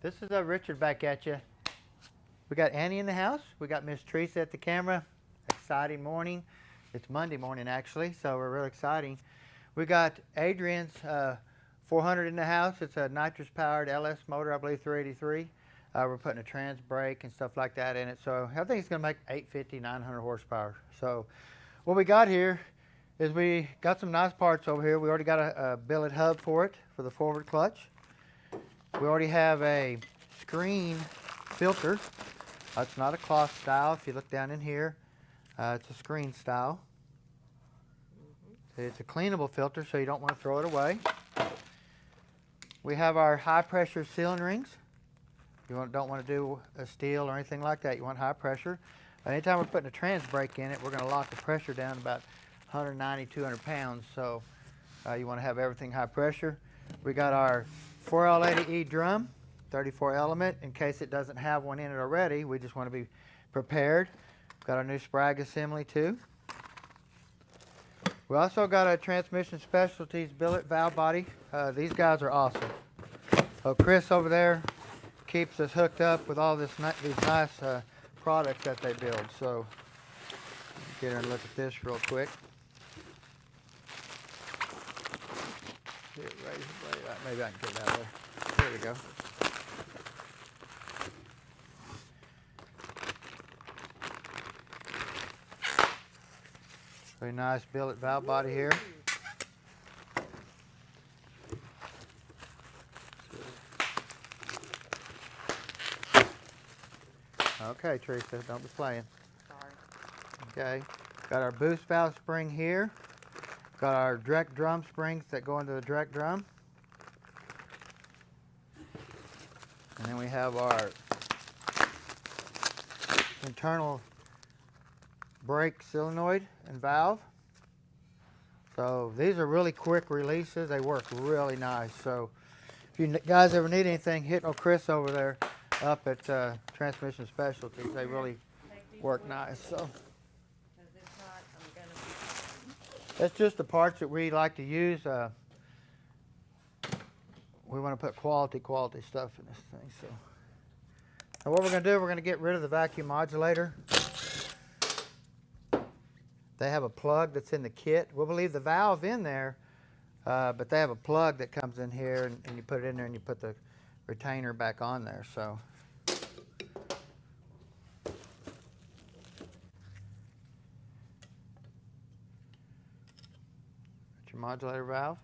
This is Richard back at you. We got Annie in the house. We got Miss Teresa at the camera. Exciting morning. It's Monday morning actually, so we're really exciting. We got Adrian's 400 in the house. It's a nitrous powered LS motor, I believe 383. We're putting a trans brake and stuff like that in it. So I think it's going to make 850, 900 horsepower. So what we got here is we got some nice parts over here. We already got a billet hub for it, for the forward clutch. We already have a screen filter. It's not a cloth style. If you look down in here, it's a screen style. It's a cleanable filter, so you don't want to throw it away. We have our high pressure sealing rings. You don't want to do a steel or anything like that. You want high pressure. Anytime we're putting a trans brake in it, we're going to lock the pressure down about 190, 200 pounds. So you want to have everything high pressure. We got our 4L80E drum, 34 element. In case it doesn't have one in it already, we just want to be prepared. Got our new Sprag assembly too. We also got a Transmission Specialties billet valve body. These guys are awesome. So Chris over there keeps us hooked up with all these nice products that they build. So get her and look at this real quick. Maybe I can get that there. There we go. Very nice billet valve body here. Okay, Teresa, don't be playing. Sorry. Okay, got our boost valve spring here. Got our direct drum springs that go into the direct drum. And then we have our internal brake solenoid and valve. So these are really quick releases. They work really nice. So if you guys ever need anything, hit Chris over there up at Transmission Specialties. They really work nice. So that's just the parts that we like to use. We want to put quality stuff in this thing. So now what we're going to do, we're going to get rid of the vacuum modulator. They have a plug that's in the kit. We'll leave the valve in there, but they have a plug that comes in here, and you put it in there and you put the retainer back on there. So that's your modulator valve.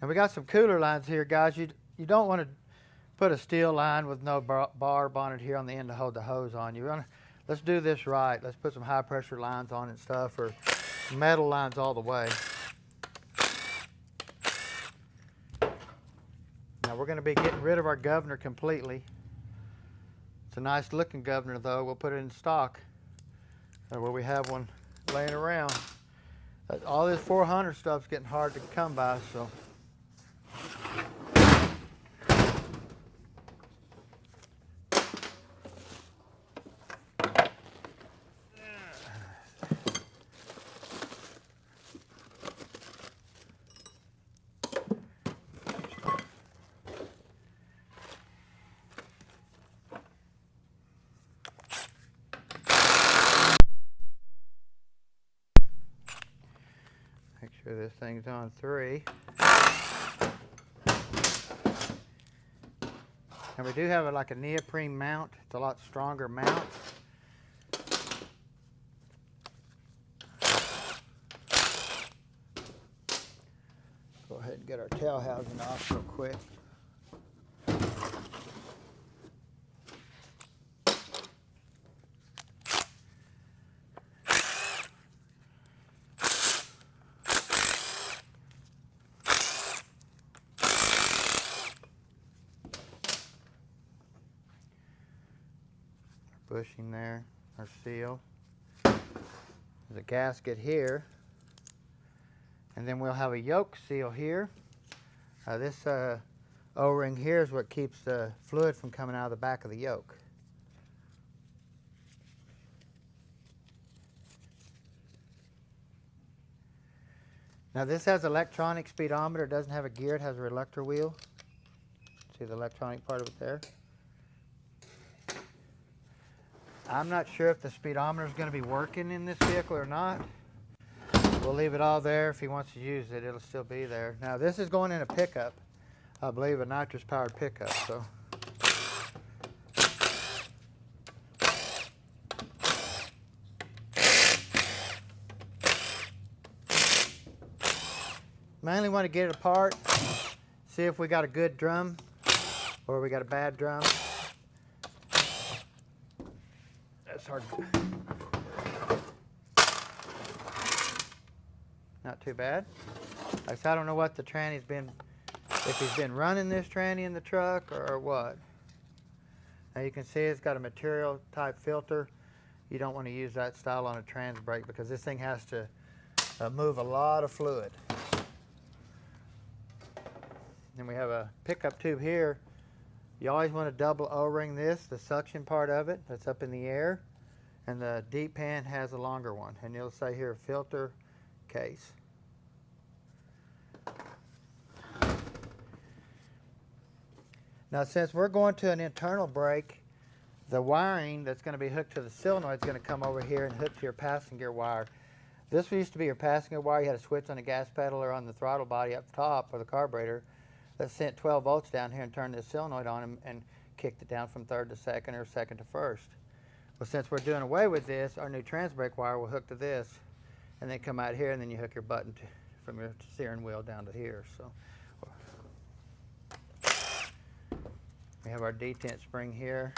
And we got some cooler lines here, guys. You don't want to put a steel line with no barb on it here on the end to hold the hose on. Let's do this right. Let's put some high pressure lines on it and stuff, or metal lines all the way. Now we're going to be getting rid of our governor completely. It's a nice looking governor though. We'll put it in stock where we have one laying around. All this 400 stuff's getting hard to come by, so. Make sure this thing's on 3. And we do have like a neoprene mount. It's a lot stronger mount. Go ahead and get our tail housing off real quick. Bushing there, our seal. There's a gasket here. And then we'll have a yoke seal here. This O-ring here is what keeps the fluid from coming out of the back of the yoke. Now this has electronic speedometer. It doesn't have a gear. It has a reluctor wheel. See the electronic part of it there? I'm not sure if the speedometer is going to be working in this vehicle or not. We'll leave it all there. If he wants to use it, it'll still be there. Now this is going in a pickup. I believe a nitrous powered pickup. So mainly want to get it apart, see if we got a good drum or we got a bad drum. That's hard. Not too bad. Like I said, I don't know what the tranny's been, if he's been running this tranny in the truck or what. Now you can see it's got a material type filter. You don't want to use that style on a trans brake because this thing has to move a lot of fluid. Then we have a pickup tube here. You always want to double O-ring this, the suction part of it that's up in the air. And the deep pan has a longer one. And it'll say here filter case. Now since we're going to an internal brake, the wiring that's going to be hooked to the solenoid is going to come over here and hook to your passenger wire. This used to be your passenger wire. You had a switch on the gas pedal or on the throttle body up top or the carburetor that sent 12 volts down here and turned this solenoid on and kicked it down from third to second or second to first. Well, since we're doing away with this, our new trans brake wire will hook to this and then come out here, and then you hook your button from your steering wheel down to here. So we have our detent spring here.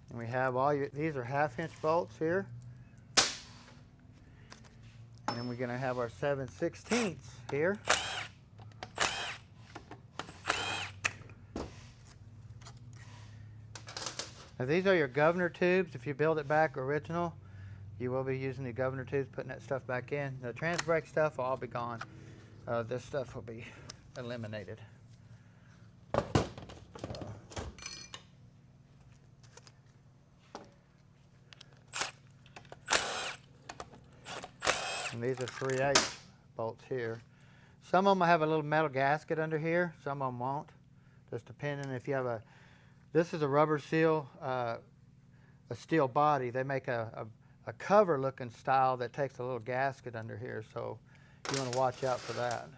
And we have these are 1/2-inch bolts here. And then we're going to have our 7/16 here. Now these are your governor tubes. If you build it back original, you will be using the governor tubes, putting that stuff back in. The trans brake stuff will all be gone. This stuff will be eliminated. And these are 3/8 bolts here. Some of them have a little metal gasket under here. Some of them won't. Just depending if you have this is a rubber seal, a steel body. They make a cover looking style that takes a little gasket under here. So you want to watch out for that.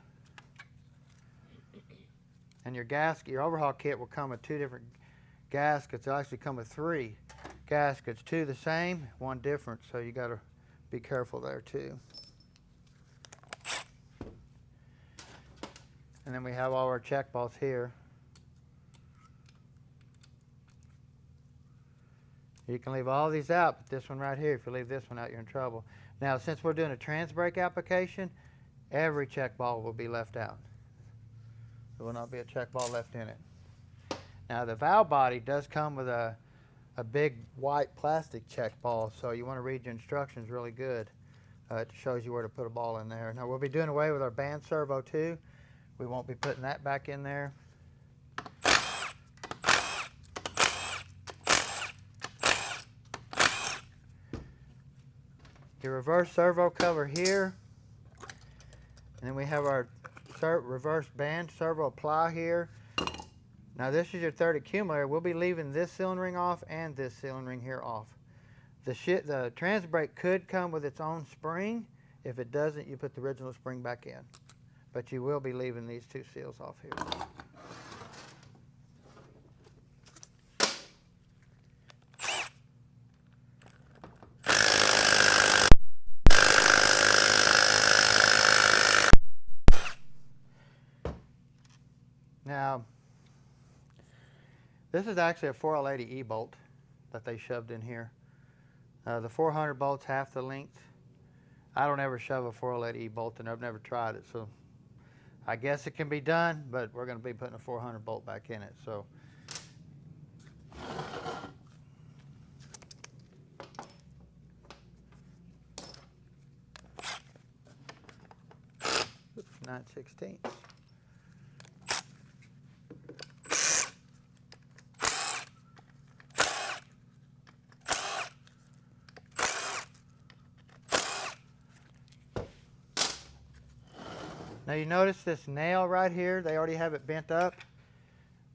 And your overhaul kit will come with 2 different gaskets. It'll actually come with 3 gaskets. 2 the same, 1 different. So you got to be careful there too. And then we have all our check bolts here. You can leave all these out, but this one right here, if you leave this one out, you're in trouble. Now, since we're doing a trans brake application, every check ball will be left out. There will not be a check ball left in it. Now, the valve body does come with a big white plastic check ball, so you want to read your instructions really good. It shows you where to put a ball in there. Now, we'll be doing away with our band servo too. We won't be putting that back in there. Your reverse servo cover here. And then we have our reverse band servo ply here. Now this is your third accumulator. We'll be leaving this cylinder ring off and this cylinder ring here off. The trans brake could come with its own spring. If it doesn't, you put the original spring back in. But you will be leaving these 2 seals off here. Now, this is actually a 4L80E bolt that they shoved in here. The 400 bolt's half the length. I don't ever shove a 4L80E bolt in. I've never tried it, so I guess it can be done, but we're going to be putting a 400 bolt back in it. So oops, 9/16. Now you notice this nail right here, they already have it bent up.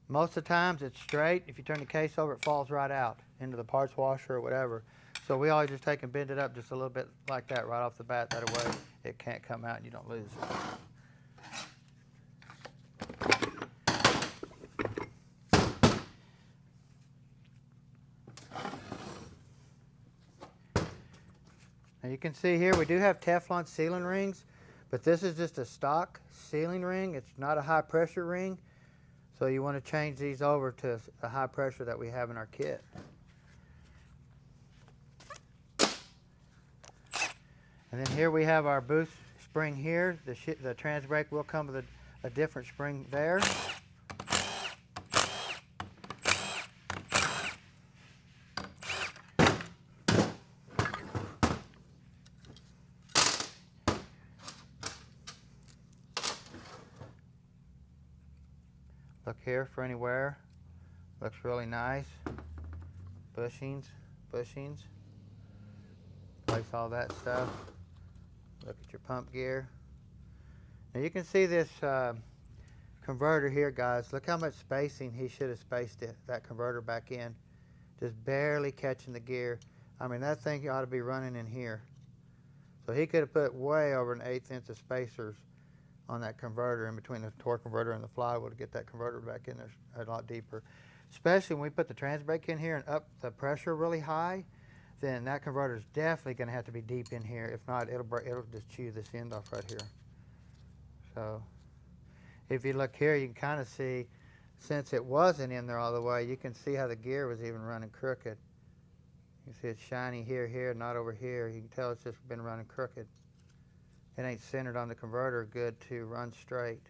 Most of the times it's straight. If you turn the case over, it falls right out into the parts washer or whatever. So we always just take and bend it up just a little bit like that right off the bat. That way it can't come out and you don't lose it. Now you can see here we do have Teflon sealing rings, but this is just a stock sealing ring. It's not a high pressure ring. So you want to change these over to a high pressure that we have in our kit. And then here we have our boost spring here. The trans brake will come with a different spring there. Look here for any wear. Looks really nice. Bushings. Place all that stuff. Look at your pump gear. Now you can see this converter here, guys. Look how much spacing he should have spaced that converter back in. Just barely catching the gear. I mean, that thing ought to be running in here. So he could have put way over an 1/8 inch of spacers on that converter in between the torque converter and the flywheel to get that converter back in there a lot deeper. Especially when we put the trans brake in here and up the pressure really high, then that converter is definitely going to have to be deep in here. If not, it'll just chew this end off right here. So if you look here, you can kind of see, since it wasn't in there all the way, you can see how the gear was even running crooked. You see it's shiny here, not over here. You can tell it's just been running crooked. It ain't centered on the converter good to run straight.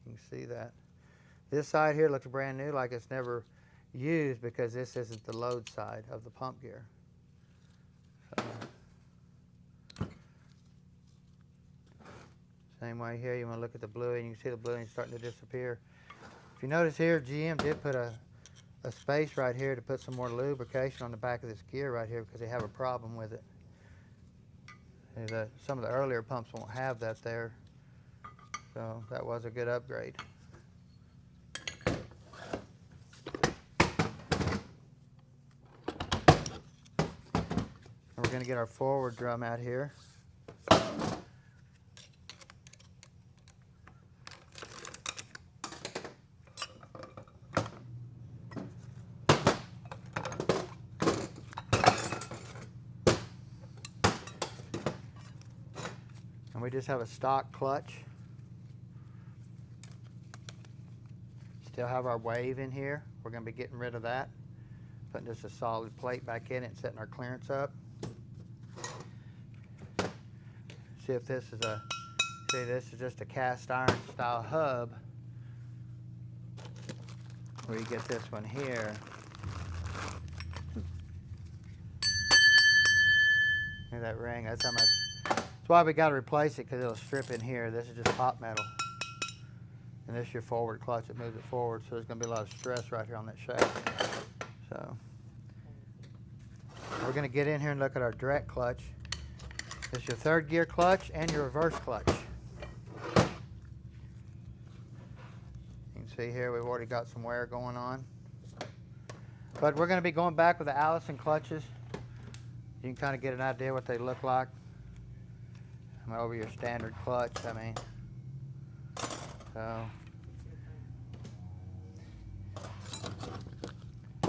You can see that. This side here looks brand new, like it's never used, because this isn't the load side of the pump gear. So, same way here, you want to look at the bluing, you can see the bluing starting to disappear. If you notice here, GM did put a space right here to put some more lubrication on the back of this gear right here because they have a problem with it. Some of the earlier pumps won't have that there, so that was a good upgrade. And we're going to get our forward drum out here. And we just have a stock clutch. Still have our wave in here. We're going to be getting rid of that. Putting just a solid plate back in it and setting our clearance up. See if this is this is just a cast iron style hub. Where you get this one here. Look at that ring, that's how much. That's why we got to replace it, because it'll strip in here. This is just hot metal. And this is your forward clutch, it moves it forward, so there's going to be a lot of stress right here on that shaft. So we're going to get in here and look at our direct clutch. This is your third gear clutch and your reverse clutch. You can see here we've already got some wear going on. But we're going to be going back with the Allison clutches. You can kind of get an idea what they look like. Over your standard clutch, I mean. So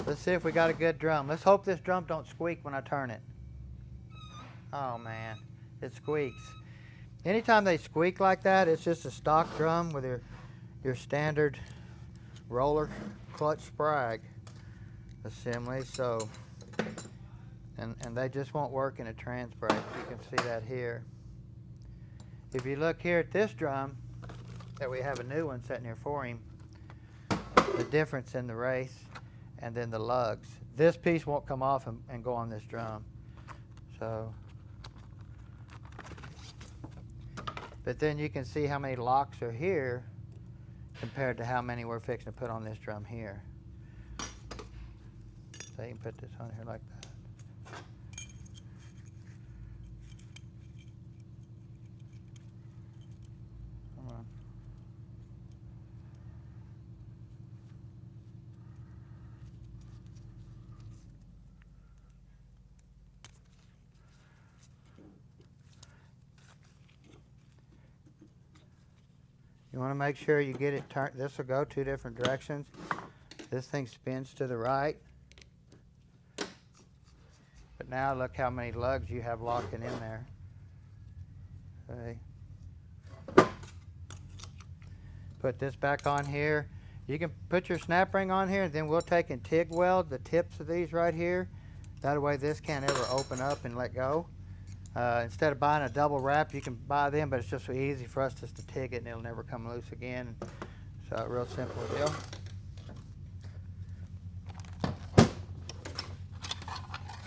let's see if we got a good drum. Let's hope this drum don't squeak when I turn it. Oh man, it squeaks. Anytime they squeak like that, it's just a stock drum with your standard roller clutch Sprag assembly. So and they just won't work in a trans brake. You can see that here. If you look here at this drum, that we have a new one sitting here for him, the difference in the race and then the lugs. This piece won't come off and go on this drum. So, but then you can see how many locks are here compared to how many we're fixing to put on this drum here. So you can put this on here like that. You want to make sure you get it turned. This will go 2 different directions. This thing spins to the right. But now look how many lugs you have locking in there. Okay. Put this back on here. You can put your snap ring on here, and then we'll take and TIG weld the tips of these right here. That way this can't ever open up and let go. Instead of buying a double wrap, you can buy them, but it's just so easy for us just to TIG it and it'll never come loose again. So real simple deal.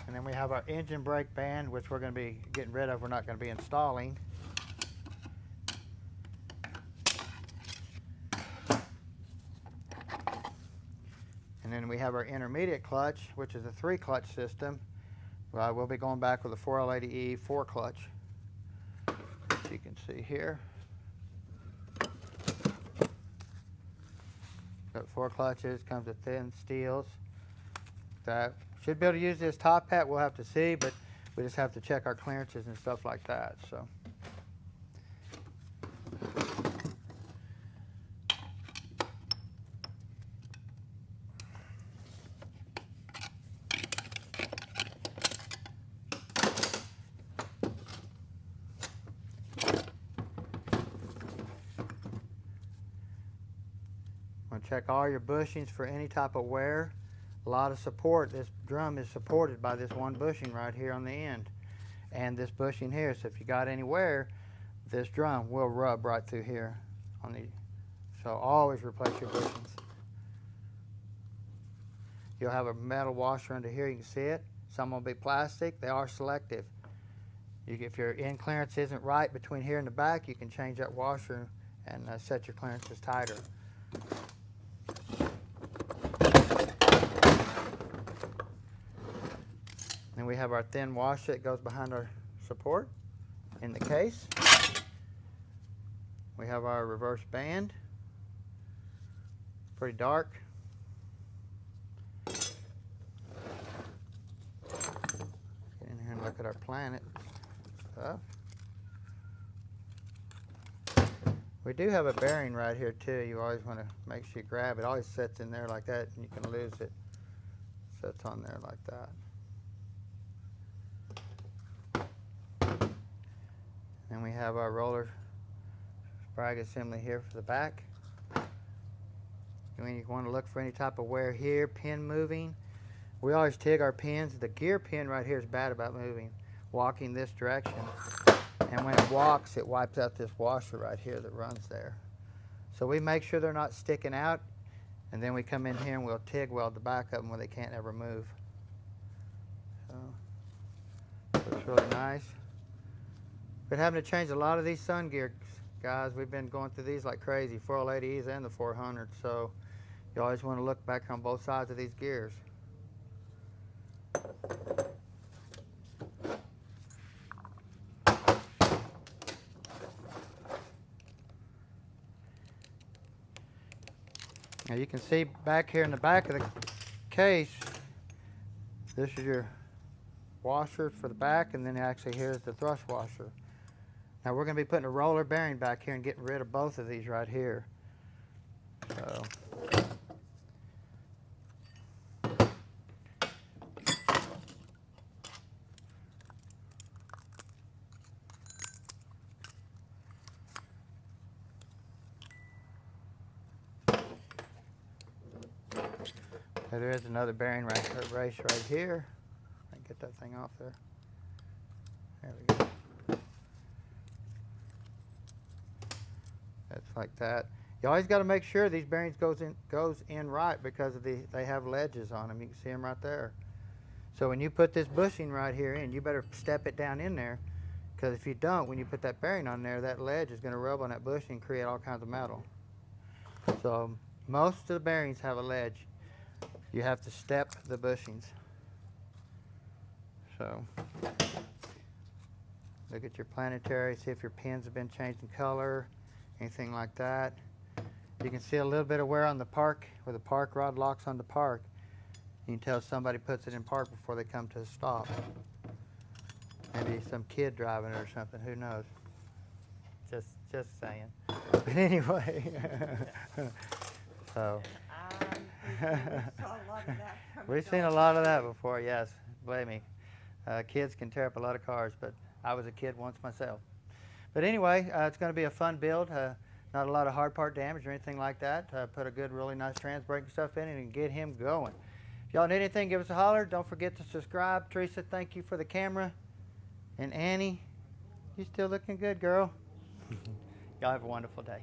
And then we have our engine brake band, which we're going to be getting rid of. We're not going to be installing. And then we have our intermediate clutch, which is a 3-clutch system. We'll be going back with a 4L80E 4-clutch, as you can see here. Got 4 clutches, comes with thin steels. That should be able to use this top hat, we'll have to see, but we just have to check our clearances and stuff like that. So. Check all your bushings for any type of wear. A lot of support. This drum is supported by this one bushing right here on the end, and this bushing here. So if you got any wear, this drum will rub right through here on the. So always replace your bushings. You'll have a metal washer under here. You can see it. Some will be plastic. They are selective. If your end clearance isn't right between here and the back, you can change that washer and set your clearances tighter. Then we have our thin washer that goes behind our support in the case. We have our reverse band. Pretty dark. Get in here and look at our planet stuff. We do have a bearing right here too. You always want to make sure you grab it. It always sits in there like that and you can lose it. Sits on there like that. And we have our roller Sprag assembly here for the back. When you want to look for any type of wear here, pin moving, we always TIG our pins. The gear pin right here is bad about moving, walking this direction. And when it walks, it wipes out this washer right here that runs there. So we make sure they're not sticking out, and then we come in here and we'll TIG weld the back of them where they can't ever move. So looks really nice. Been having to change a lot of these sun gears, guys. We've been going through these like crazy, 4L80Es and the 400. So you always want to look back on both sides of these gears. Now you can see back here in the back of the case, this is your washer for the back, and then actually here's the thrust washer. Now we're going to be putting a roller bearing back here and getting rid of both of these right here. So. So there is another bearing race right here. I can get that thing off there. There we go. That's like that. You always got to make sure these bearings goes in right because of they have ledges on them. You can see them right there. So when you put this bushing right here in, you better step it down in there, because if you don't, when you put that bearing on there, that ledge is going to rub on that bushing and create all kinds of metal. So most of the bearings have a ledge. You have to step the bushings. So look at your planetary, see if your pins have been changed in color, anything like that. You can see a little bit of wear on the park, where the park rod locks on the park. You can tell somebody puts it in park before they come to a stop. Maybe some kid driving it or something, who knows. Just Just saying. But anyway, so we've seen a lot of that before. Yes, believe me. Kids can tear up a lot of cars, but I was a kid once myself. But anyway, it's going to be a fun build. Not a lot of hard part damage or anything like that. Put a good, really nice trans braking stuff in it and get him going. If y'all need anything, give us a holler. Don't forget to subscribe. Teresa, thank you for the camera. And Annie, you still looking good, girl. Y'all have a wonderful day.